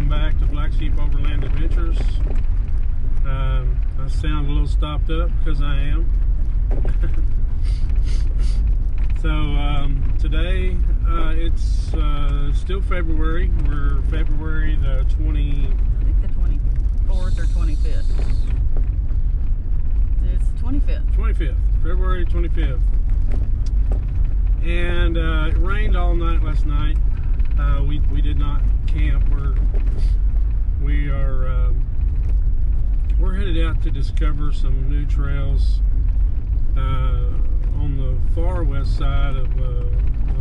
welcome back to Black Sheep Overland Adventures. I sound a little stopped up because I am. So today it's still February. We're February the 20. I think the 24th or 25th. It's 25th. 25th, February 25th. And it rained all night last night. We did not camp. We're headed out to discover some new trails on the far west side of the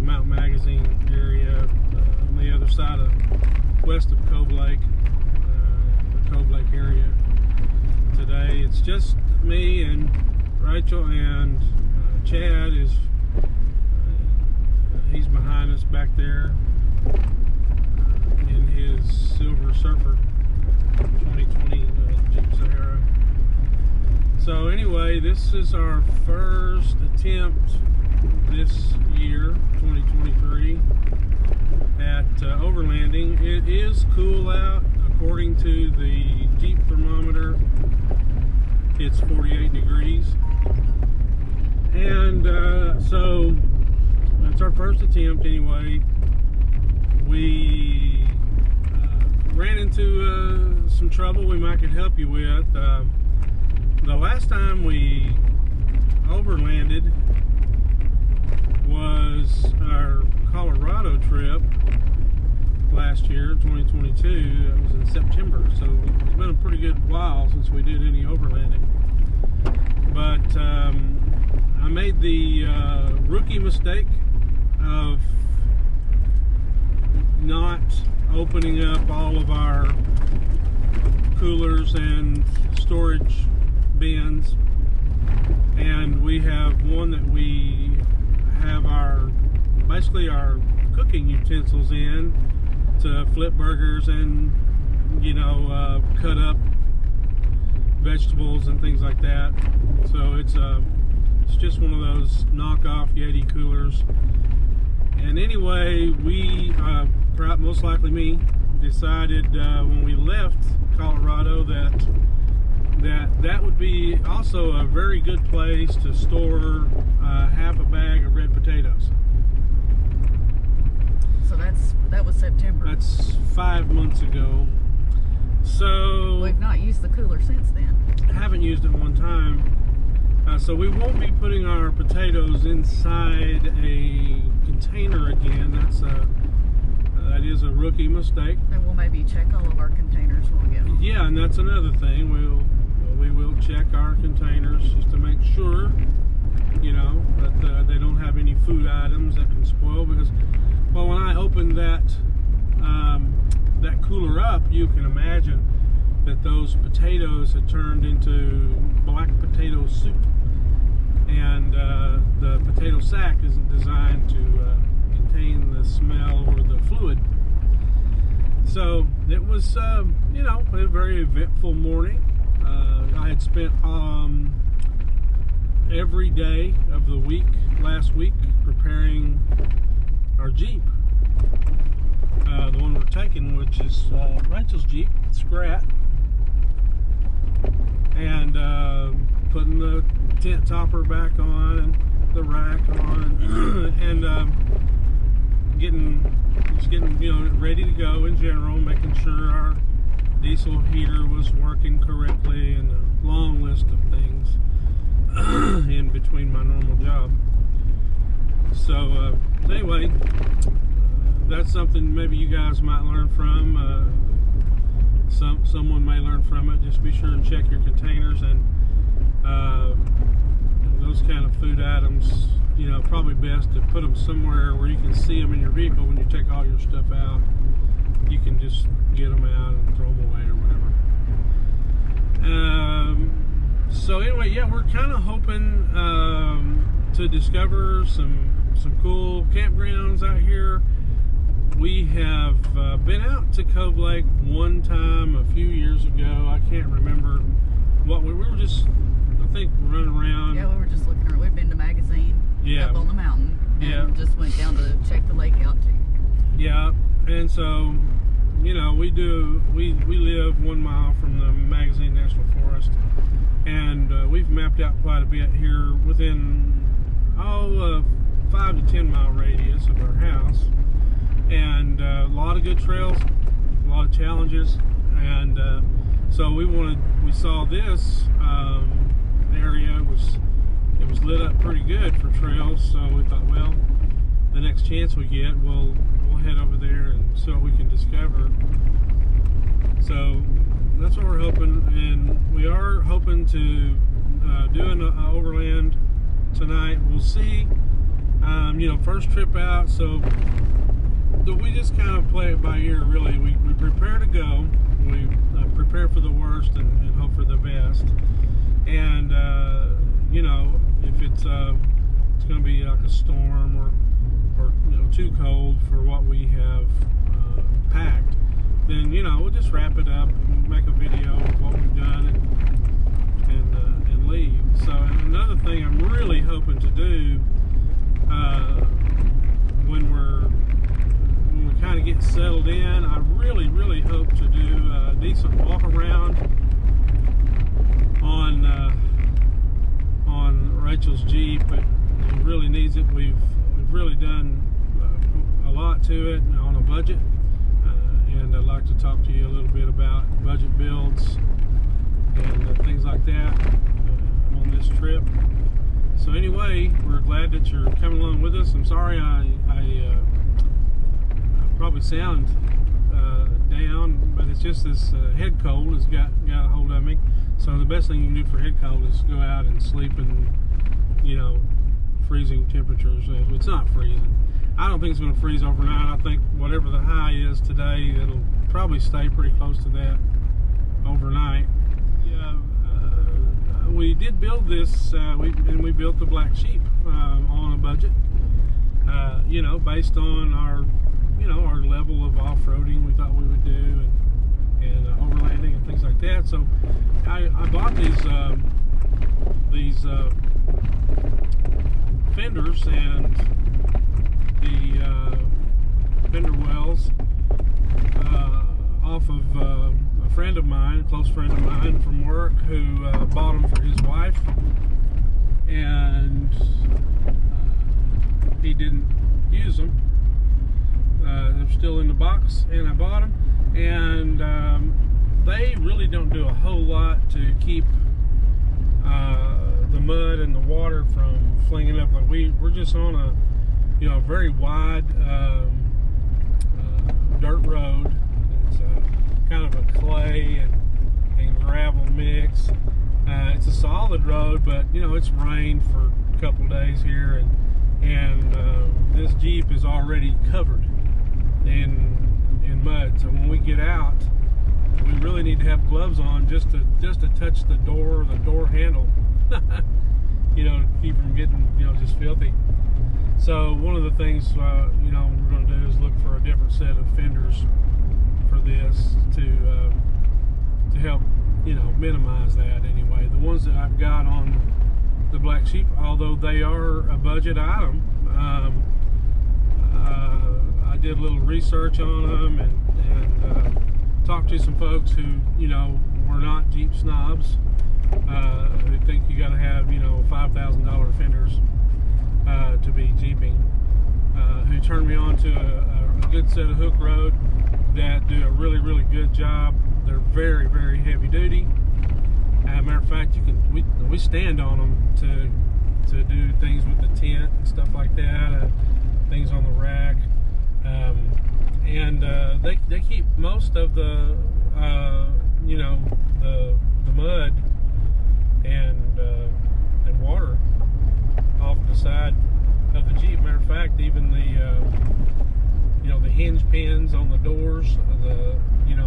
Mount Magazine area, on the other side of west of Cove Lake, the Cove Lake area. Today it's just me and Rachel, and Chad is he's behind us back there in his Silver Surfer 2020 Jeep Sahara. So anyway, this is our first attempt this year, 2023, at overlanding. It is cool out. According to the Jeep thermometer, it's 48 degrees. And so it's our first attempt anyway. We ran into some trouble we might could help you with. The last time we overlanded was our Colorado trip last year, 2022. It was in September, so it's been a pretty good while since we did any overlanding. But I made the rookie mistake of not opening up all of our coolers and storage bins, and we have one that we have basically our cooking utensils in to flip burgers and cut up vegetables and things like that. So it's just one of those knockoff Yeti coolers. And anyway, we most likely me decided when we left Colorado that would be also a very good place to store half a bag of red potatoes. So that was September. That's 5 months ago. So we've not used the cooler since then. I haven't used it one time. So we won't be putting our potatoes inside a container again. That is a rookie mistake. And we'll maybe check all of our containers when we get home. Yeah, and that's another thing. We will check our containers just to make sure, that they don't have any food items that can spoil. Because, well, when I opened that cooler up, you can imagine that those potatoes had turned into black potato soup. And the potato sack isn't designed to contain the smell or the fluid. So it was, a very eventful morning. I had spent every day of the week, last week, preparing our Jeep. The one we're taking, which is Rachel's Jeep, Scrat. And putting the tent topper back on and the rack on, and getting ready to go in general, making sure our diesel heater was working correctly, and a long list of things in between my normal job. So anyway, that's something maybe you guys might learn from. Someone may learn from it. Just be sure and check your containers, and those kind of food items, probably best to put them somewhere where you can see them in your vehicle. When you take all your stuff out, you can just get them out and throw them away or whatever. So anyway, yeah, we're kind of hoping to discover some cool campgrounds out here. We have been out to Cove Lake one time a few years ago. I can't remember what we were just, I think, running around. Yeah, we were just looking around. We've been to Magazine, up on the mountain, and just went down to check the lake out too. Yeah, and so you know, we live 1 mile from the Magazine National Forest, and we've mapped out quite a bit here within 5 to 10 mile radius of our house, and a lot of good trails, a lot of challenges, and so we saw this area it was lit up pretty good for trails, so we thought, well, the next chance we get, we'll head over there and see what we can discover. So that's what we're hoping, and we are hoping to do an overland tonight. We'll see. You know, first trip out, so we just kind of play it by ear, really. We prepare to go, we prepare for the worst and hope for the best, and you know, if it's going to be like a storm or you know, too cold for what we have packed, then, you know, we'll just wrap it up and make a video of what we've done and leave. So another thing I'm really hoping to do when we kind of get settled in, I really hope to do a decent walk around on Rachel's Jeep. It really needs it. We've really done a lot to it on a budget, and I'd like to talk to you a little bit about budget builds and things like that on this trip. So anyway, we're glad that you're coming along with us. I'm sorry I probably sound down, but it's just this head cold has got a hold of me. So the best thing you can do for head cold is go out and sleep in, you know, freezing temperatures. It's not freezing. I don't think it's going to freeze overnight. I think whatever the high is today, it'll probably stay pretty close to that overnight. Yeah, we did build this, we built the Black Sheep on a budget. You know, based on our level of off-roading we thought we would do, and overlanding and things like that. So I bought these fenders and the fender wells off of a friend of mine, a close friend of mine from work, who bought them for his wife, and he didn't use them. They're still in the box, and I bought them, and they really don't do a whole lot to keep the mud and the water from flinging up. Like we're just on a very wide dirt road. It's kind of a clay and gravel mix. It's a solid road, but it's rained for a couple of days here, and this Jeep is already covered in mud. So when we get out, we really need to have gloves on just to touch the door handle, to keep from getting just filthy. So one of the things we're going to do is look for a different set of fenders for this to help minimize that. Anyway, the ones that I've got on the Black Sheep, although they are a budget item, I did a little research on them and talked to some folks who were not Jeep snobs, who think you got to have $5,000 fenders to be Jeeping, who turned me on to a good set of hook road that do a really good job. They're very heavy duty. As a matter of fact, we stand on them to do things with the tent and stuff like that, things on the rack, and they keep most of the the mud and water off the side of the Jeep. Matter of fact, even the hinge pins on the doors,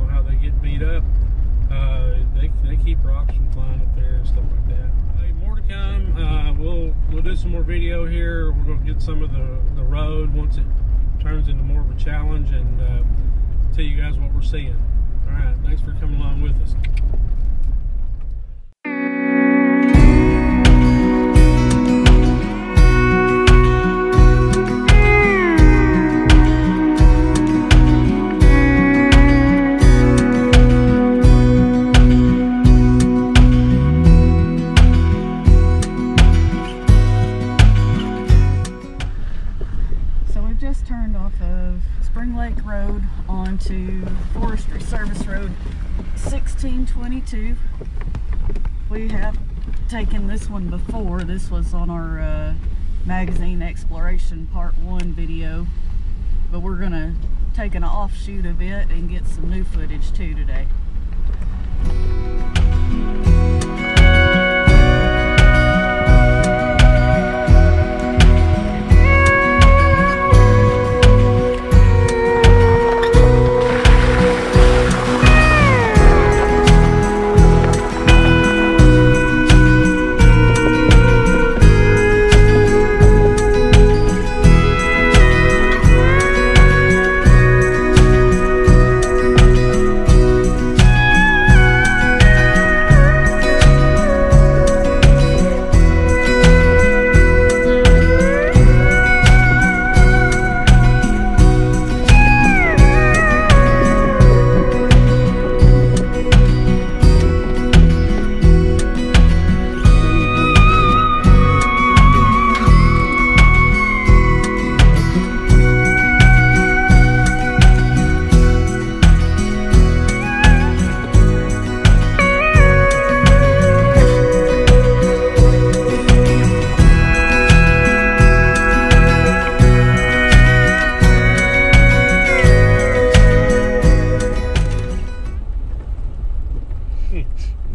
how they get beat up, they keep rocks from flying up there and stuff like that. More to come. We'll do some more video here. We're going to get some of the road once it turns into more of a challenge, and tell you guys what we're seeing. All right, thanks for coming along with us. Spring Lake Road onto Forestry Service Road 1622. We have taken this one before. This was on our magazine exploration part 1 video, but we're gonna take an offshoot of it and get some new footage too today.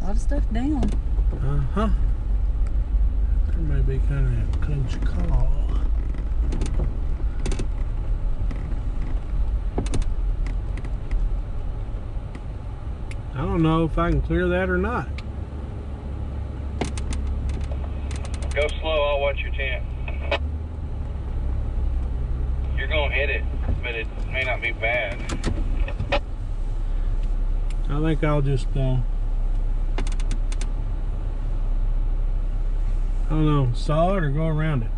A lot of stuff down. Uh-huh. There may be kind of a close call. I don't know if I can clear that or not. Go slow, I'll watch your tent. You're gonna hit it, but it may not be bad. I think I'll just I don't know, saw it or go around it.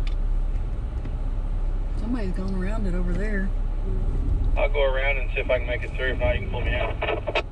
Somebody's going around it over there. I'll go around and see if I can make it through. If not, you can pull me out.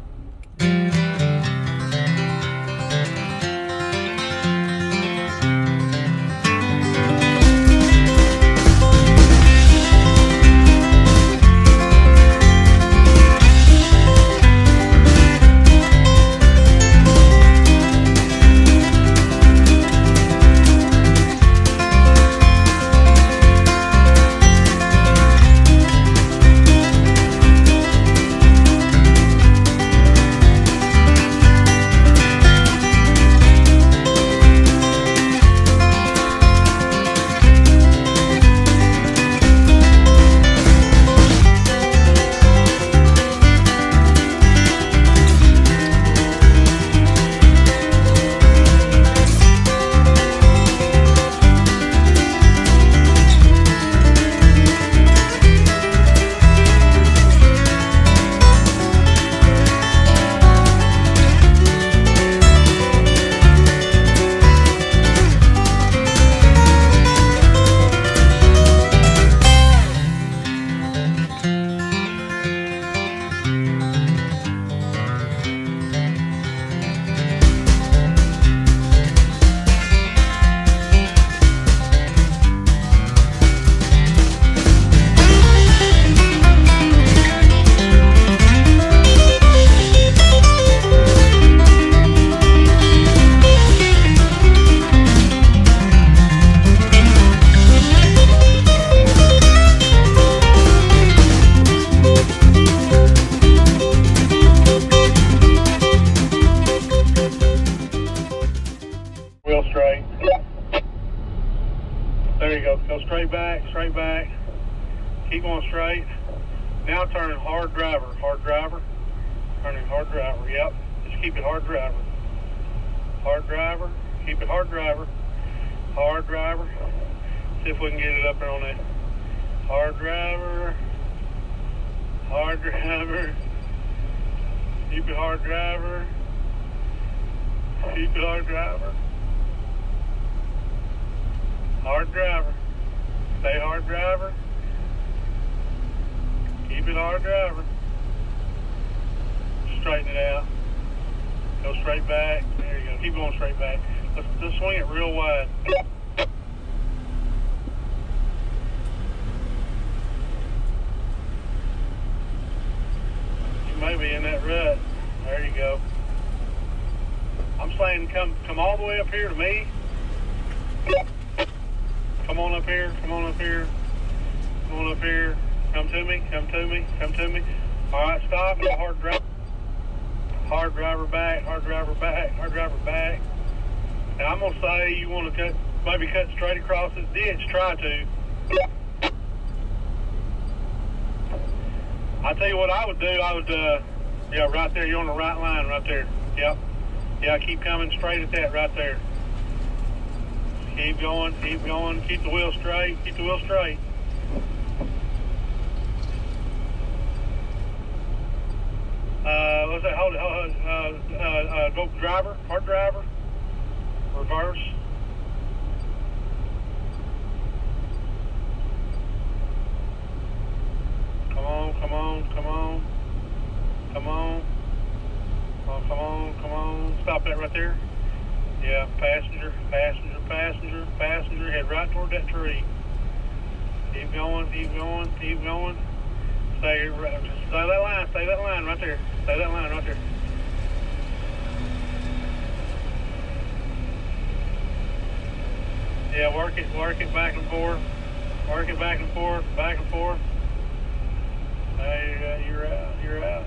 There you go. Go straight back, straight back. Keep going straight. Now turning hard driver, hard driver. Turning hard driver, yep. Just keep it hard driver. Hard driver, keep it hard driver. Hard driver. See if we can get it up there on that. Hard driver. Hard driver. Keep it hard driver. Keep it hard driver. Hard driver. Stay hard driver. Keep it hard driver. Straighten it out. Go straight back. There you go. Keep going straight back. Let's swing it real wide. to me in that rut. There you go. I'm saying come all the way up here to me. Come on up here, come on up here. Come on up here. Come to me, come to me, come to me. All right, stop. Hard driver. Hard driver back, hard driver back, hard driver back. And I'm going to say you want to maybe cut straight across this ditch. Try to. I'll tell you what I would do. I would, yeah, right there. You're on the right line right there. Yep. Yeah, keep coming straight at that right there. Keep going, keep going. Keep the wheel straight, keep the wheel straight. What's that? Hold it. Go driver, hard driver, reverse. Come on, come on, come on, come on. Oh, come on, come on. Stop that right there. Yeah, passenger, passenger, passenger, passenger. Head right toward that tree. Keep going, keep going, keep going. Stay that line right there. Stay that line right there. Yeah, work it back and forth. Work it back and forth, back and forth. There you go, you're out, you're out.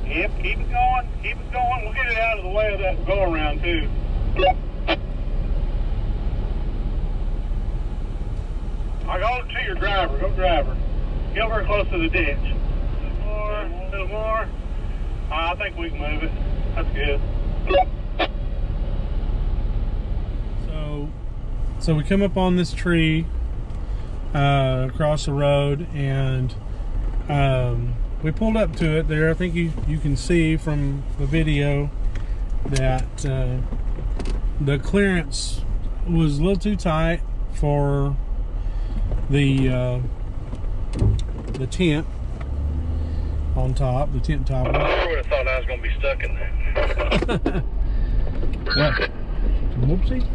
Yep, keep it going, keep it going. We'll get it out of the way of that go around too. I'll go to your driver, go driver. Get very close to the ditch. A little more. I think we can move it. That's good. So we come up on this tree across the road, and we pulled up to it there. I think you can see from the video that the clearance was a little too tight for the tent on top, the tent topper. I would have thought I was going to be stuck in there. What? Whoopsie.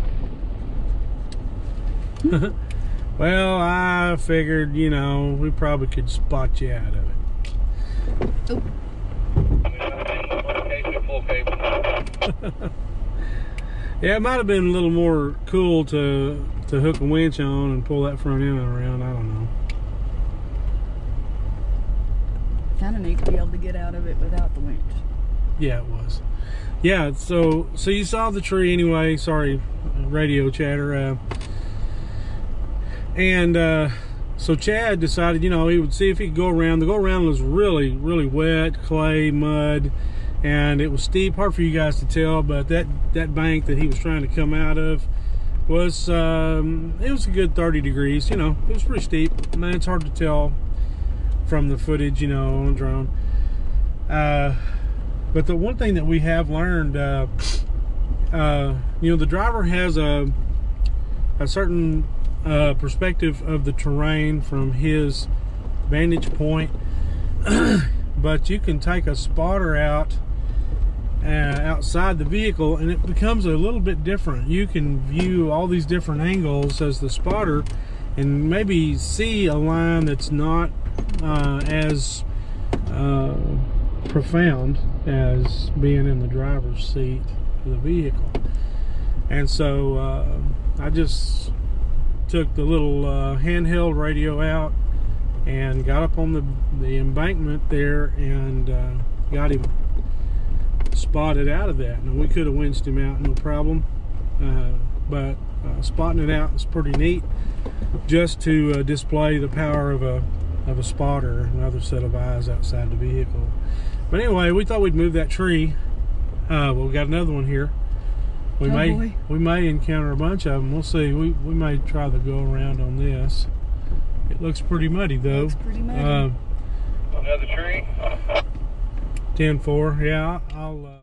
Well, I figured, you know, we probably could spot you out of it. Oh. Yeah, it might have been a little more cool to hook a winch on and pull that front end around. I don't know. Kind of neat to be able to get out of it without the winch. Yeah, it was. Yeah, so you saw the tree anyway. Sorry, radio chatter. So Chad decided, you know, he would see if he could go around. The go around was really, really wet, clay, mud, and it was steep. Hard for you guys to tell, but that bank that he was trying to come out of was, it was a good 30 degrees. You know, it was pretty steep. Man, it's hard to tell from the footage, you know, on a drone. But the one thing that we have learned, you know, the driver has a certain perspective of the terrain from his vantage point. But you can take a spotter out outside the vehicle and it becomes a little bit different. You can view all these different angles as the spotter and maybe see a line that's not as profound as being in the driver's seat of the vehicle. And so I just took the little handheld radio out and got up on the embankment there and got him spotted out of that. Now, we could have winched him out, no problem, but spotting it out is pretty neat, just to display the power of a spotter, another set of eyes outside the vehicle. But anyway, we thought we'd move that tree. Well, we got another one here. We may encounter a bunch of them. We'll see. We may try the go around on this. It looks pretty muddy though. Looks pretty muddy. Another tree. 10-4. Yeah, I'll